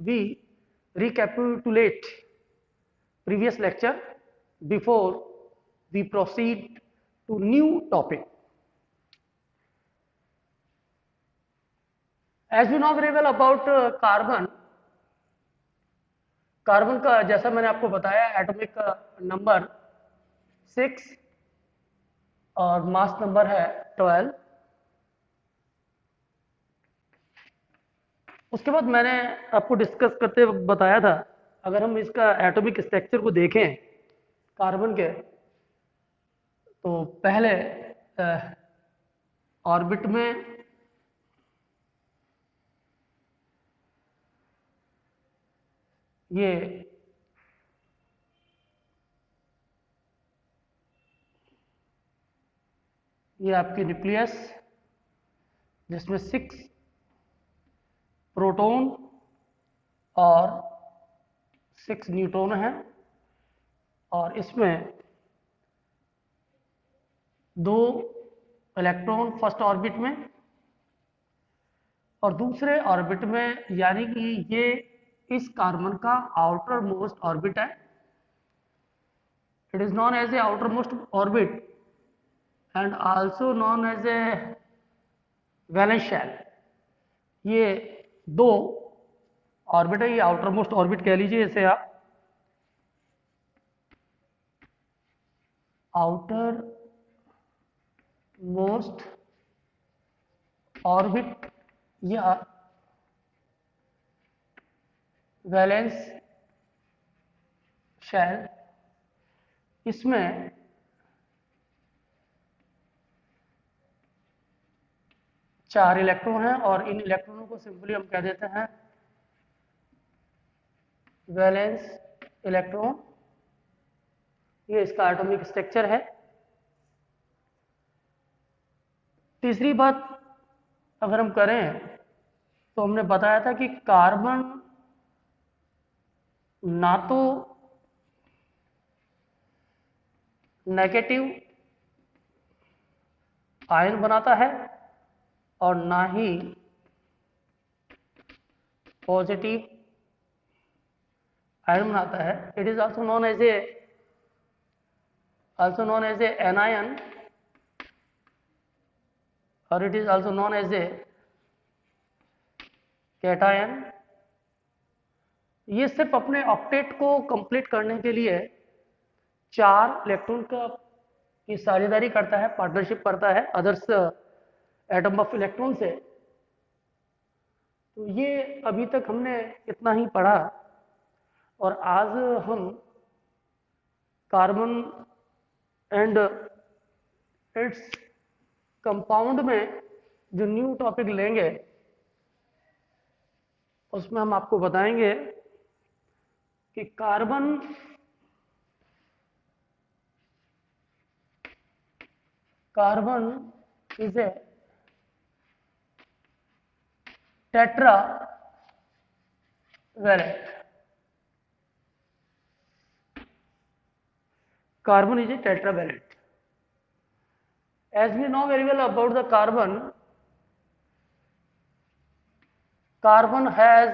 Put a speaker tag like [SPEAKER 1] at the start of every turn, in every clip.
[SPEAKER 1] we recapitulate previous lecture before we proceed to new topic. As you know very well about carbon का जैसा मैंने आपको बताया atomic number 6 और mass number है 12। उसके बाद मैंने आपको डिस्कस करते वक्त बताया था अगर हम इसका एटॉमिक स्ट्रक्चर को देखें कार्बन के, तो पहले ऑर्बिट में ये आपकी न्यूक्लियस जिसमें 6 प्रोटॉन और 6 न्यूट्रॉन हैं, और इसमें 2 इलेक्ट्रॉन फर्स्ट ऑर्बिट में और दूसरे ऑर्बिट में, यानी कि ये इस कार्बन का आउटर मोस्ट ऑर्बिट है। It is known as a outermost orbit and also known as a valence shell. ये 2 ऑर्बिट है, ये आउटर मोस्ट ऑर्बिट कह लीजिए इसे आप। आउटर मोस्ट ऑर्बिट या वैलेंस शेल, इसमें चार इलेक्ट्रॉन हैं और इन इलेक्ट्रॉनों को सिंपली हम कह देते हैं वैलेंस इलेक्ट्रॉन। ये इसका एटॉमिक स्ट्रक्चर है। तीसरी बात अगर हम करें तो हमने बताया था कि कार्बन ना तो नेगेटिव आयन बनाता है और ना ही पॉजिटिव आयन बनाता है। It is also known as a anion और it is also known as a cation. ये सिर्फ अपने ऑक्टेट को कंप्लीट करने के लिए 4 इलेक्ट्रॉन की साझेदारी करता है, पार्टनरशिप करता है अदर्स एटम ऑफ इलेक्ट्रॉन से। तो ये अभी तक हमने इतना ही पढ़ा और आज हम कार्बन एंड इट्स कंपाउंड में जो न्यू टॉपिक लेंगे उसमें हम आपको बताएंगे कि carbon is a tetravalent. Carbon is a tetravalent. As we know very well about the carbon has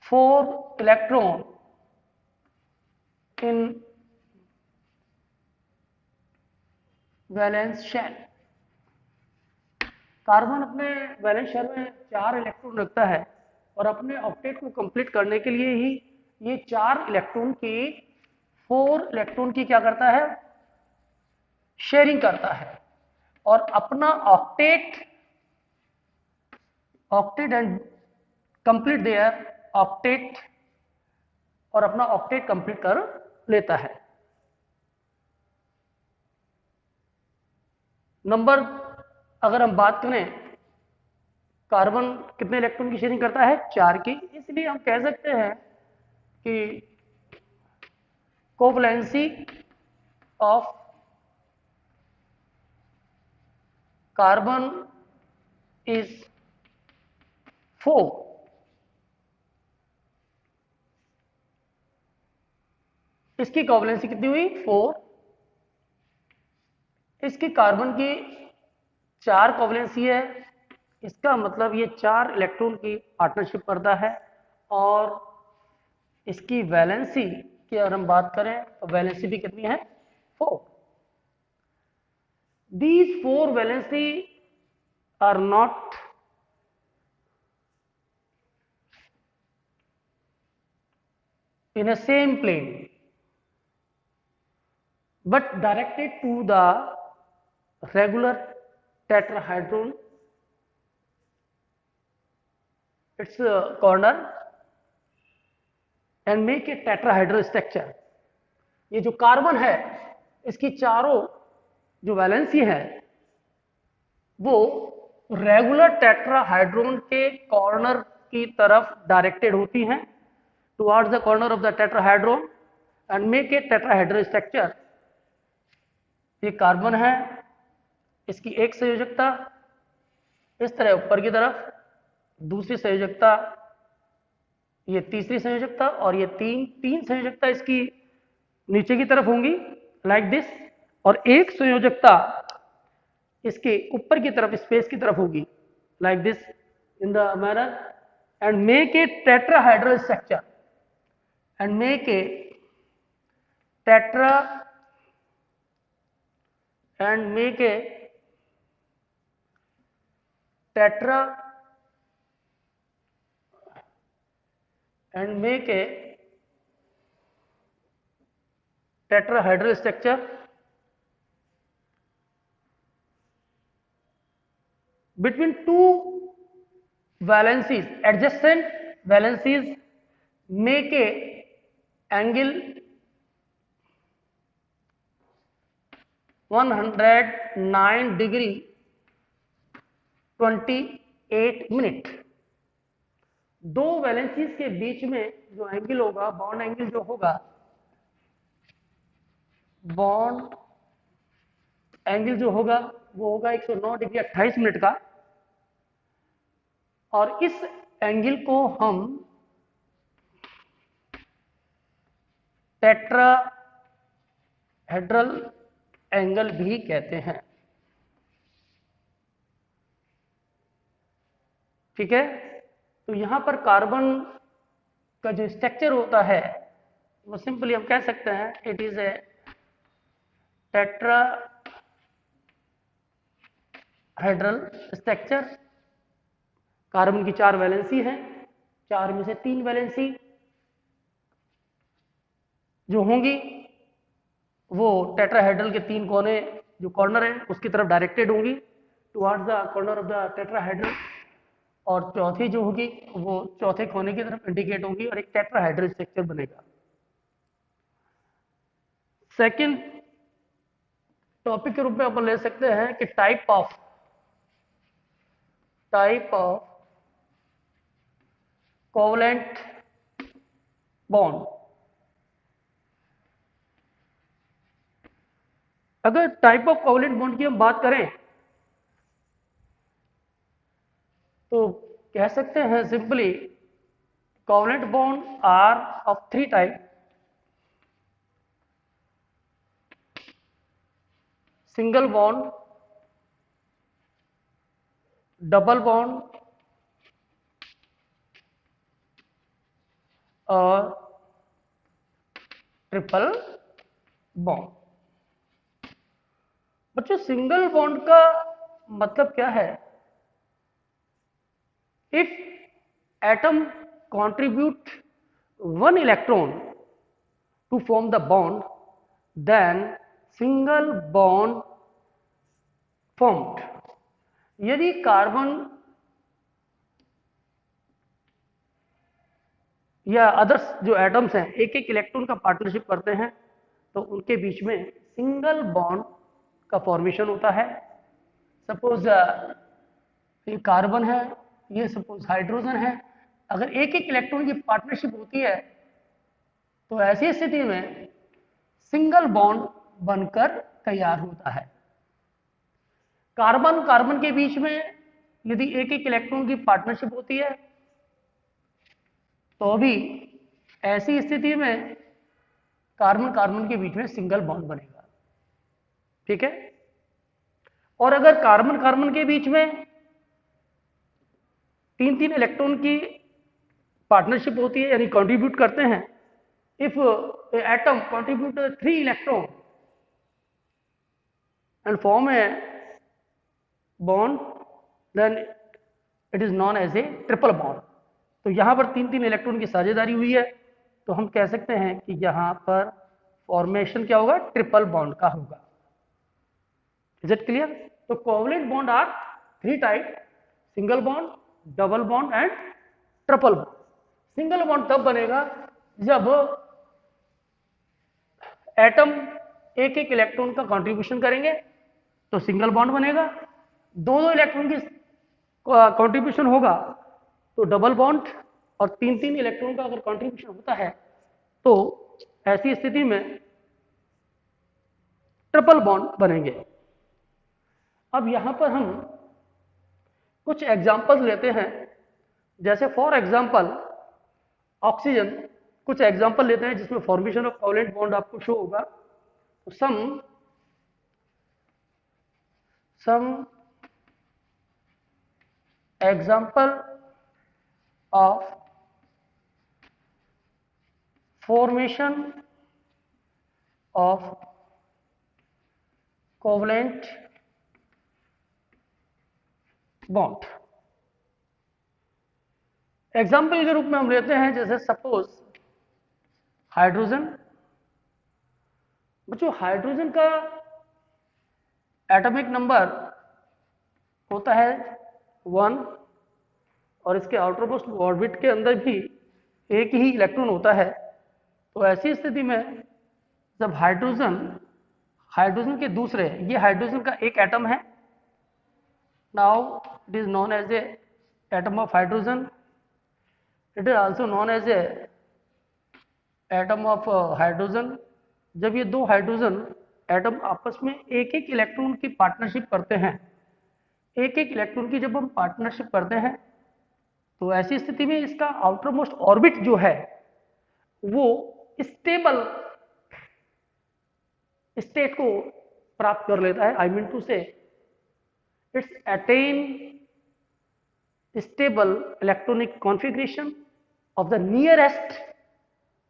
[SPEAKER 1] 4 electrons in valence shell. Carbon अपने वैलेंस शेल में 4 इलेक्ट्रॉन रखता है और अपने ऑक्टेट को कंप्लीट करने के लिए ही ये 4 इलेक्ट्रॉन की 4 इलेक्ट्रॉन की क्या करता है, शेयरिंग करता है और अपना octet and complete their octet और अपना ऑक्टेट कंप्लीट कर लेता है। नंबर अगर हम बात करें, कार्बन कितने इलेक्ट्रॉन की शेयरिंग करता है, 4 की। इसलिए हम कह सकते हैं कि कोवैलेंसी ऑफ कार्बन इज 4। इसकी कोवैलेंसी कितनी हुई, 4। इसकी कार्बन की 4 कोवैलेंसी है इसका मतलब ये 4 इलेक्ट्रॉन की पार्टनरशिप करता है। और इसकी वैलेंसी की अगर हम बात करें तो वैलेंसी भी कितनी है? 4। These 4 valency are not in a same plane but directed to the regular tetrahedron, its corner, and make a tetrahedral structure। ये जो कार्बन है इसकी चारों जो वैलेंसी है वो रेगुलर टेट्राहाइड्रोन के कॉर्नर की तरफ डायरेक्टेड होती हैं, towards the corner of the tetrahedron and make a tetrahedral structure. ये कार्बन है, इसकी एक संयोजकता इस तरह ऊपर की तरफ, दूसरी संयोजकता ये तीसरी संयोजकता, और ये तीन संयोजकता इसकी नीचे की तरफ होंगी लाइक दिस, और एक संयोजकता इसके ऊपर की तरफ स्पेस की तरफ होगी like this in the manner, and make a tetrahedral structure and make A tetra and make a tetrahedral structure between two valencies, adjacent valencies make a angle 109 degree 28 minute. दो वैलेंसीज के बीच में जो angle होगा, bond angle जो होगा, bond angle जो होगा वो होगा 109 डिग्री 28 मिनट का, और इस एंगल को हम टेट्राहेड्रल एंगल भी कहते हैं। ठीक है, तो यहां पर कार्बन का जो स्ट्रक्चर होता है वो सिंपली हम कह सकते हैं it is a tetrahedral structure. Carbon की 4 वैलेंसी हैं, 4 में से 3 वैलेंसी जो होंगी वो टेट्राहेड्रल के 3 कोने जो कॉर्नर है उसकी तरफ डायरेक्टेड होंगी towards the corner of the tetrahedral, और चौथी जो होगी वो चौथे कोने की तरफ इंडिकेट होगी और एक टेट्राहेड्रल स्ट्रक्चर बनेगा। सेकंड टॉपिक के रूप में अपन ले सकते हैं कि टाइप ऑफ कोवलेंट बॉन्ड। अगर टाइप ऑफ कोवलेंट बॉन्ड की हम बात करें तो कह सकते हैं simply covalent bond are of 3 type: single bond, double bond और ट्रिपल बॉन्ड। बच्चों सिंगल बॉन्ड का मतलब क्या है? If atom contribute 1 electron to form the bond, then single bond formed। यदि कार्बन या अदर्स जो एटम्स हैं एक इलेक्ट्रॉन का पार्टनरशिप करते हैं तो उनके बीच में सिंगल बॉन्ड का फॉर्मेशन होता है। सपोज ये कार्बन है, ये सपोज हाइड्रोजन है, अगर एक इलेक्ट्रॉन की पार्टनरशिप होती है तो ऐसी स्थिति में सिंगल बॉन्ड बनकर तैयार होता है। कार्बन कार्बन के बीच में यदि एक इलेक्ट्रॉन की पार्टनरशिप होती है तो भी ऐसी स्थिति में कार्बन कार्बन के बीच में सिंगल बॉन्ड बनेगा। ठीक है, और अगर कार्बन कार्बन के बीच में तीन इलेक्ट्रॉन की पार्टनरशिप होती है, यानी कंट्रीब्यूट करते हैं। If atom contribute 3 electron and form a bond, then it is known as a triple bond. तो यहाँ पर तीन इलेक्ट्रॉन की साझेदारी हुई है, तो हम कह सकते हैं कि यहाँ पर फॉर्मेशन क्या होगा, ट्रिपल बॉन्ड का होगा। Is it clear? तो covalent bond are 3 type, single bond, double bond and triple bond. Single bond तब बनेगा जब एटम एक इलेक्ट्रॉन का कंट्रीब्यूशन करेंगे तो सिंगल बॉन्ड बनेगा। दो इलेक्ट्रॉन की कंट्रीब्यूशन होगा तो डबल बॉन्ड, और तीन इलेक्ट्रॉन का अगर कंट्रीब्यूशन होता है तो ऐसी स्थिति में ट्रिपल बॉन्ड बनेंगे। अब यहां पर हम कुछ एग्जांपल्स लेते हैं, जैसे फॉर एग्जांपल ऑक्सीजन, कुछ एग्जांपल लेते हैं जिसमें फॉर्मेशन ऑफ कोवलेंट बॉन्ड आपको शो होगा। तो some example of formation of covalent bond. Example के रूप में हम लेते हैं, जैसे सपोज हाइड्रोजन। बच्चों हाइड्रोजन का एटॉमिक नंबर होता है 1 और इसके आउटर मोस्ट ऑर्बिट के अंदर भी एक ही इलेक्ट्रॉन होता है। तो ऐसी स्थिति में जब हाइड्रोजन के दूसरे, ये हाइड्रोजन का एक एटम है, now it is known as a atom of hydrogen, it is also known as a atom of hydrogen. जब ये दो हाइड्रोजन एटम आपस में एक इलेक्ट्रॉन की पार्टनरशिप करते हैं, एक इलेक्ट्रॉन की जब हम पार्टनरशिप करते हैं तो ऐसी स्थिति में इसका आउटर मोस्ट ऑर्बिट जो है वो स्टेबल स्टेट को प्राप्त कर लेता है। आई मीन टू से it's attain stable electronic configuration of the nearest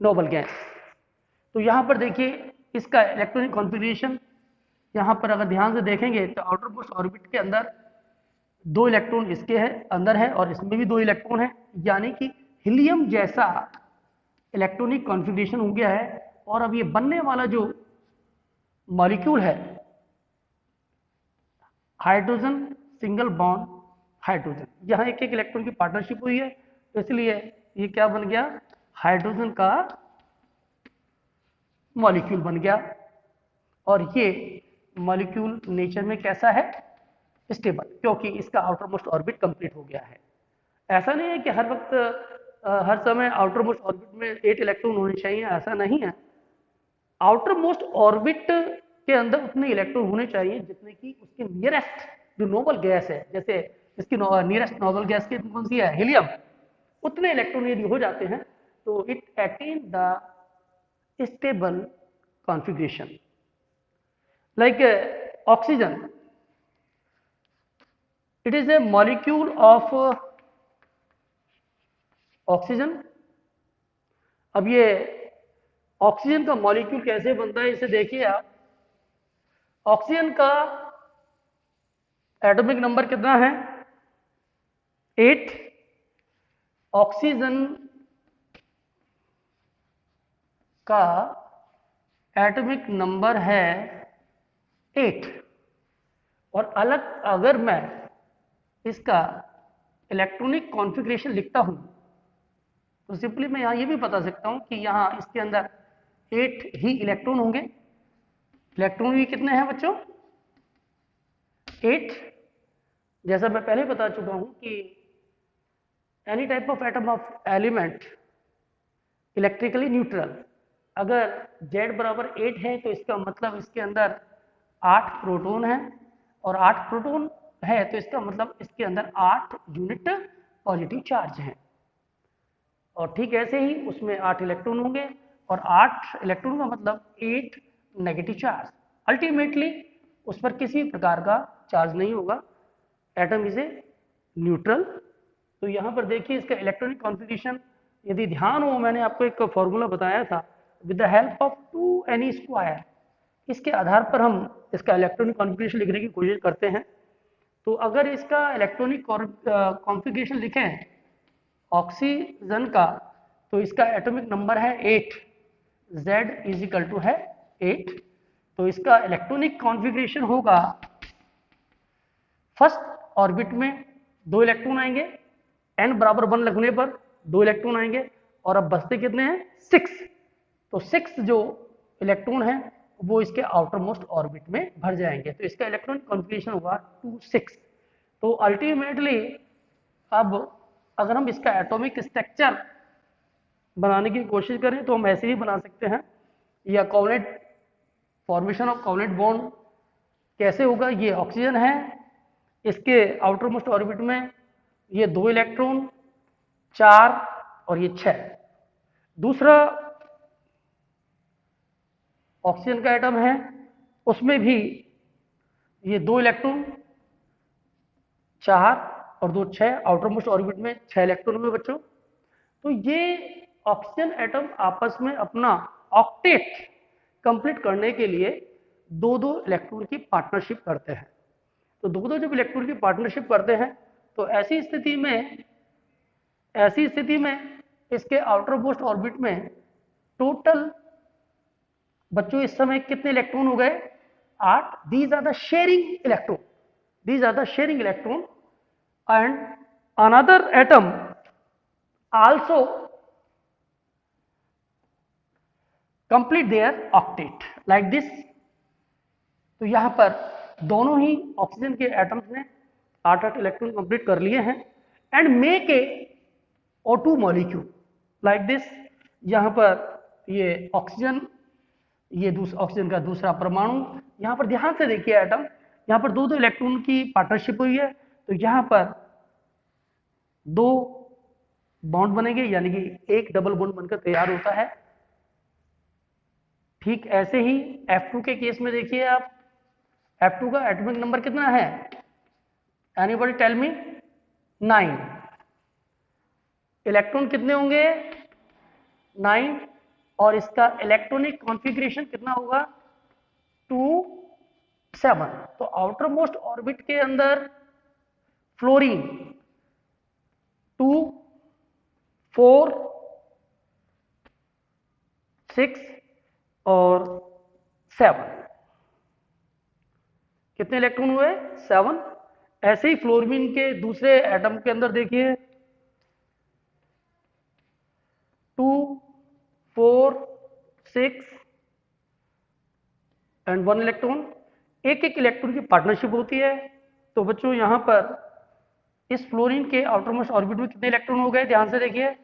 [SPEAKER 1] noble gas. तो यहां पर देखिए इसका इलेक्ट्रॉनिक कॉन्फ़िगरेशन, यहां पर अगर ध्यान से देखेंगे तो आउटर मोस्ट ऑर्बिट के अंदर 2 इलेक्ट्रॉन इसके है अंदर है और इसमें भी 2 इलेक्ट्रॉन है, यानी कि हीलियम जैसा इलेक्ट्रॉनिक कॉन्फ़िगरेशन हो गया है। और अब ये बनने वाला जो मॉलिक्यूल है हाइड्रोजन सिंगल बॉन्ड हाइड्रोजन, यहाँ एक इलेक्ट्रॉन की पार्टनरशिप हुई है, तो इसलिए ये क्या बन गया, हाइड्रोजन का मॉलिक्यूल बन गया। और ये मॉलिक्यूल नेचर में कैसा है, स्टेबल, क्योंकि इसका आउटर मोस्ट ऑर्बिट कंप्लीट हो गया है। ऐसा नहीं है कि हर वक्त हर समय आउटर मोस्ट ऑर्बिट में 8 इलेक्ट्रॉन होने चाहिए, ऐसा नहीं है। आउटर मोस्ट ऑर्बिट के अंदर उतने इलेक्ट्रॉन होने चाहिए जितने कि उसके नियरेस्ट जो नोबल गैस है, जैसे इसकी नियरेस्ट नोबल गैस की कौन सी है, हीलियम, उतने इलेक्ट्रॉन यदि हो जाते हैं तो it attain the stable configuration. Like oxygen, it is a molecule of oxygen. अब ये ऑक्सीजन का मॉलिक्यूल कैसे बनता है, इसे देखिए आप। ऑक्सीजन का एटॉमिक नंबर कितना है, 8। ऑक्सीजन का एटॉमिक नंबर है 8। और अलग अगर मैं इसका इलेक्ट्रॉनिक कॉन्फ़िगरेशन लिखता हूं तो सिंपली मैं यहां ये भी बता सकता हूं कि यहां इसके अंदर 8 ही इलेक्ट्रॉन होंगे। इलेक्ट्रॉन भी कितने हैं बच्चों, 8। जैसा मैं पहले बता चुका हूं कि any type of atom of element electrically neutral, अगर Z बराबर 8 है तो इसका मतलब इसके अंदर 8 प्रोटॉन है, और 8 प्रोटॉन है तो इसका मतलब इसके अंदर 8 यूनिट पॉजिटिव चार्ज हैं। और ठीक ऐसे ही उसमें 8 इलेक्ट्रॉन होंगे, और 8 इलेक्ट्रॉन का मतलब 8 नेगेटिव चार्ज। अल्टीमेटली उस पर किसी प्रकार का चार्ज नहीं होगा। एटम इज ए न्यूट्रल तो यहाँ पर देखिए इसका इलेक्ट्रॉनिक कॉन्फ़िगरेशन, यदि ध्यान हो मैंने आपको एक फॉर्मूला बताया था, with the help of 2ne², इसके आधार पर हम इसका इलेक्ट्रॉनिक कॉन्फ़िगरेशन लिखने की कोशिश करते हैं। तो अगर इसका इलेक्ट्रॉनिक कॉन्फ़िगरेशन लिखें ऑक्सीजन का, तो इसका एटॉमिक नंबर है 8, Z = है 8। तो इसका इलेक्ट्रॉनिक कॉन्फ़िगरेशन होगा, फर्स्ट ऑर्बिट में 2 इलेक्ट्रॉन आएंगे, n बराबर 1 लगने पर 2 इलेक्ट्रॉन आएंगे, और अब बचते कितने हैं 6। तो 6 जो इलेक्ट्रॉन है वो इसके आउटर मोस्ट ऑर्बिट में भर जाएंगे। तो इसका इलेक्ट्रॉनिक कॉन्फ़िगरेशन होगा 2 6। तो अल्टीमेटली अब अगर हम इसका एटॉमिक स्ट्रक्चर बनाने की कोशिश करें तो हम ऐसे ही बना सकते हैं, या covalent formation of covalent bond कैसे होगा, ये ऑक्सीजन है, इसके आउटर मोस्ट ऑर्बिट में ये 2 इलेक्ट्रॉन, 4 और ये 6। दूसरा ऑक्सीजन का एटम है, उसमें भी ये 2 इलेक्ट्रॉन, 4 और 2 6, आउटर मोस्ट ऑर्बिट में 6 इलेक्ट्रॉन में बच्चों। तो ये ऑक्सीजन एटम आपस में अपना ऑक्टेट कंप्लीट करने के लिए 2-2 इलेक्ट्रॉन की पार्टनरशिप करते हैं। तो 2-2 जब इलेक्ट्रॉन की पार्टनरशिप करते हैं तो ऐसी स्थिति में इसके आउटर मोस्ट ऑर्बिट में टोटल बच्चों इस समय कितने इलेक्ट्रॉन हो गए, 8। These are the sharing electron and another atom also complete their octet like this. तो यहां पर दोनों ही ऑक्सीजन के एटम्स ने 8-8 इलेक्ट्रॉन कंप्लीट कर लिए हैं and make A O2 molecule like this. यहां पर ये ऑक्सीजन, ये ऑक्सीजन का दूसरा परमाणु, यहां पर ध्यान से देखिए एटम, यहां पर 2-2 इलेक्ट्रॉन की पार्टनरशिप हुई है, तो यहां पर 2 बॉन्ड बनेंगे, यानी कि एक डबल बॉन्ड बनकर तैयार होता है। ठीक ऐसे ही F2 के केस में देखिए आप, F2 का एटॉमिक नंबर कितना है, एनीबॉडी टेल मी, 9। इलेक्ट्रॉन कितने होंगे, 9, और इसका इलेक्ट्रॉनिक कॉन्फ़िगरेशन कितना होगा, 2 7। तो आउटर मोस्ट ऑर्बिट के अंदर फ्लोरीन 2 4 6 और 7, कितने इलेक्ट्रॉन हुए, 7। ऐसे ही फ्लोरीन के दूसरे एटम के अंदर देखिए 2 4 6 एंड 1 इलेक्ट्रॉन, एक इलेक्ट्रॉन की पार्टनरशिप होती है। तो बच्चों यहां पर इस फ्लोरीन के आउटर मोस्ट ऑर्बिट में कितने इलेक्ट्रॉन हो गए, ध्यान से देखिए,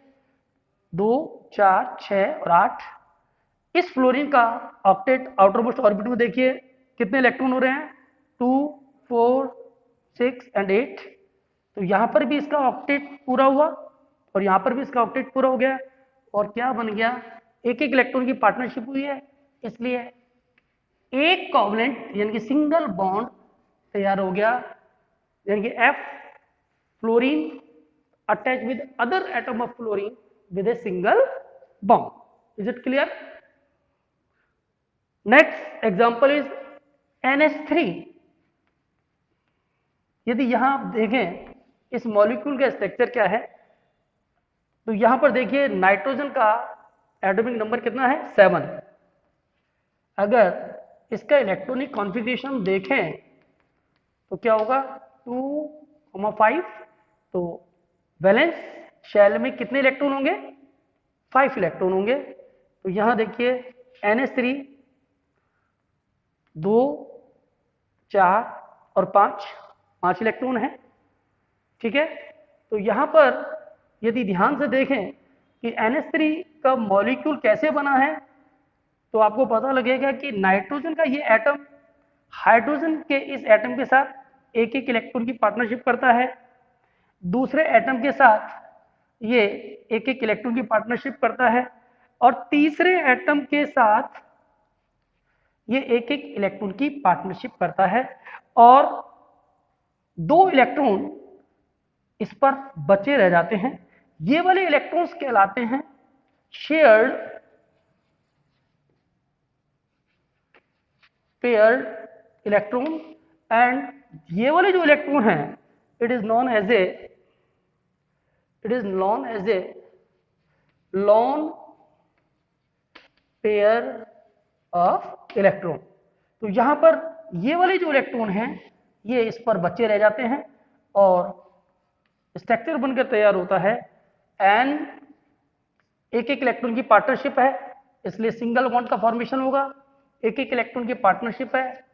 [SPEAKER 1] 2 4 6 और 8। इस फ्लोरीन का ऑक्टेट आउटर मोस्ट ऑर्बिट में देखिए कितने इलेक्ट्रॉन हो रहे हैं, 2 4 6 एंड 8। तो यहां पर भी इसका ऑक्टेट पूरा हुआ और यहां पर भी इसका ऑक्टेट पूरा हो गया, और क्या बन गया, एक इलेक्ट्रॉन की पार्टनरशिप हुई है, इसलिए एक कोवलेंट यानी कि सिंगल बॉन्ड तैयार हो गया, यानी कि F fluorine attach with other atom of fluorine with a single bond. Is it clear? Next example is NH3। यदि यहां आप देखें इस मॉलिक्यूल का स्ट्रक्चर क्या है, तो यहां पर देखिए नाइट्रोजन का एटॉमिक नंबर कितना है, 7। अगर इसका इलेक्ट्रॉनिक कॉन्फ़िगरेशन देखें तो क्या होगा, 2 5। तो वैलेंस शेल में कितने इलेक्ट्रॉन होंगे, 5 इलेक्ट्रॉन होंगे। तो यहां देखिए NH3 2 4 और 5 इलेक्ट्रॉन है, ठीक है। तो यहां पर यदि ध्यान से देखें कि NH3 का मॉलिक्यूल कैसे बना है, तो आपको पता लगेगा कि नाइट्रोजन का ये एटम हाइड्रोजन के इस एटम के साथ एक इलेक्ट्रॉन की पार्टनरशिप करता है, दूसरे एटम के साथ ये एक इलेक्ट्रॉन की पार्टनरशिप करता है, और तीसरे एटम के साथ ये एक इलेक्ट्रॉन की पार्टनरशिप करता है, और 2 इलेक्ट्रॉन इस पर बचे रह जाते हैं। ये वाले इलेक्ट्रॉन्स कहलाते हैं शेयर्ड पेयर्ड इलेक्ट्रॉन, एंड ये वाले जो इलेक्ट्रॉन हैं it is known as a lone pair of electron. तो यहां पर ये वाले जो इलेक्ट्रॉन हैं ये इस पर बचे रह जाते हैं और स्ट्रक्चर बनकर तैयार होता है। एन एक इलेक्ट्रॉन की पार्टनरशिप है इसलिए सिंगल बॉन्ड का फॉर्मेशन होगा, एक इलेक्ट्रॉन की पार्टनरशिप है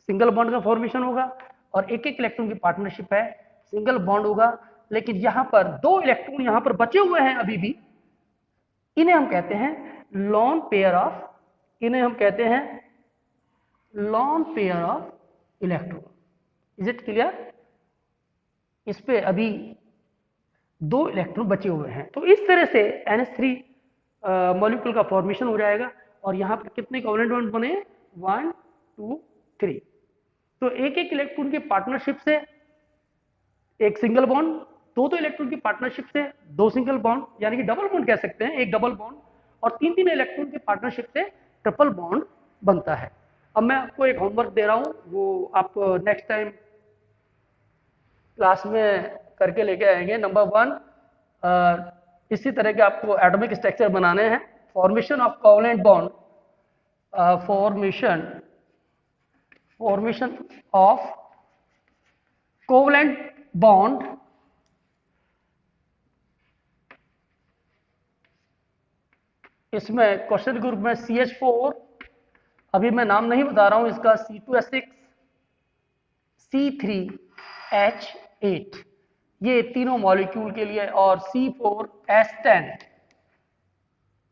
[SPEAKER 1] सिंगल बॉन्ड का फॉर्मेशन होगा, और एक इलेक्ट्रॉन की पार्टनरशिप है सिंगल बॉन्ड होगा। लेकिन यहां पर दो इलेक्ट्रॉन यहां पर बचे हुए हैं अभी भी, इन्हें हम कहते हैं lawn pair of electron. Is it clear? इस पे अभी दो इलेक्ट्रॉन बचे हुए हैं। तो इस तरह से NH3 मॉलिक्यूल का फॉर्मेशन हो जाएगा। और यहां पर कितने कोवैलेंट बॉन्ड बने? 1 2 3। तो एक इलेक्ट्रॉन की पार्टनरशिप से एक सिंगल बॉन्ड, दो इलेक्ट्रॉन की पार्टनरशिप से दो सिंगल बॉन्ड, यानी कि डबल बॉन्ड कह सकते हैं, एक डबल बॉन्ड, और तीन इलेक्ट्रॉन की पार्टनरशिप से ट्रिपल बॉन्ड बनता है। अब मैं आपको एक होमवर्क दे रहा हूं, वो आप नेक्स्ट टाइम क्लास में करके लेके आएंगे। नंबर 1 इसी तरह के आपको एटॉमिक स्ट्रक्चर बनाने हैं। Formation of covalent bond, formation of covalent bond इसमें क्वेश्चन ग्रुप में CH4, अभी मैं नाम नहीं बता रहा हूं इसका, C2H6, C3H8, ये तीनों मॉलिक्यूल के लिए, और C4H10,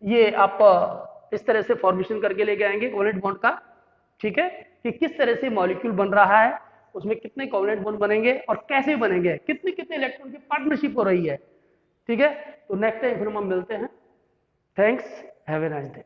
[SPEAKER 1] ये आप इस तरह से फॉर्मेशन करके लेके आएंगे कोवैलेंट बॉन्ड का। ठीक है, कि किस तरह से मॉलिक्यूल बन रहा है, उसमें कितने कोवैलेंट बॉन्ड बनेंगे और कैसे बनेंगे, कितने कितने इलेक्ट्रॉन की पार्टनरशिप हो रही है। ठीक है, तो नेक्स्ट टाइम फिर हम मिलते हैं। Thanks, have a nice day.